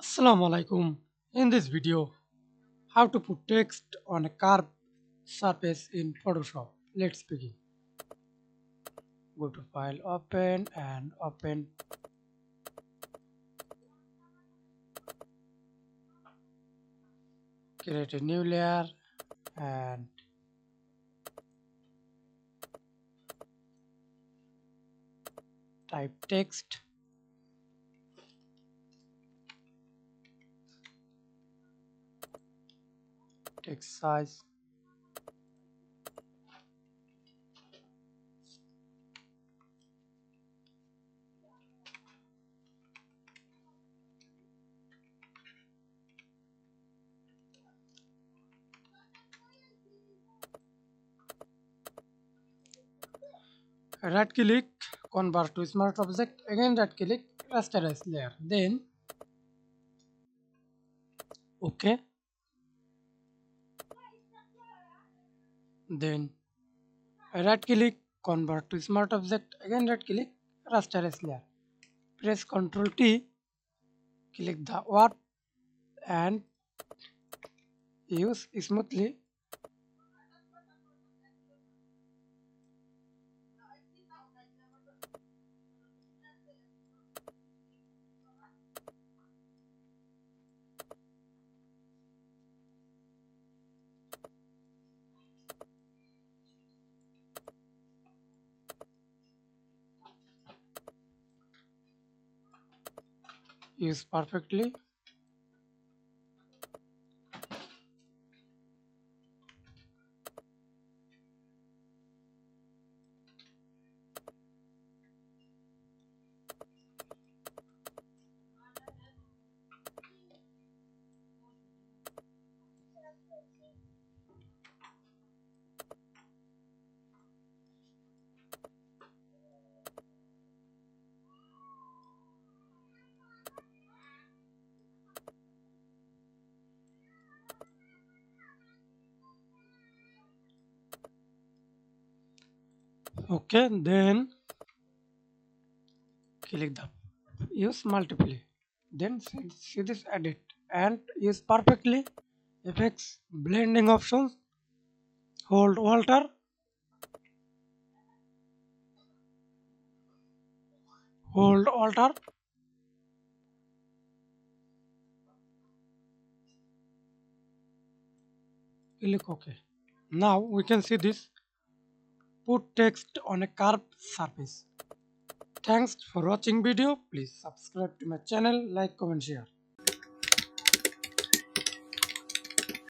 Assalamu alaikum. In this video, how to put text on a curved surface in Photoshop. Let's begin. Go to File, Open and open. Create a new layer and type text. Text size. Right click, convert to smart object. Again right click, rasterize layer. Then OK. Then right click, convert to smart object. Again right click, rasterize layer. Press Ctrl T, click the warp and use smoothly. Use perfectly. Okay, then click the use multiply. Then see this edit and use perfectly effects blending options. Hold alter, hold alter. Click OK. Now we can see this. Put text on a curved surface. Thanks for watching video. Please subscribe to my channel, like, comment, share.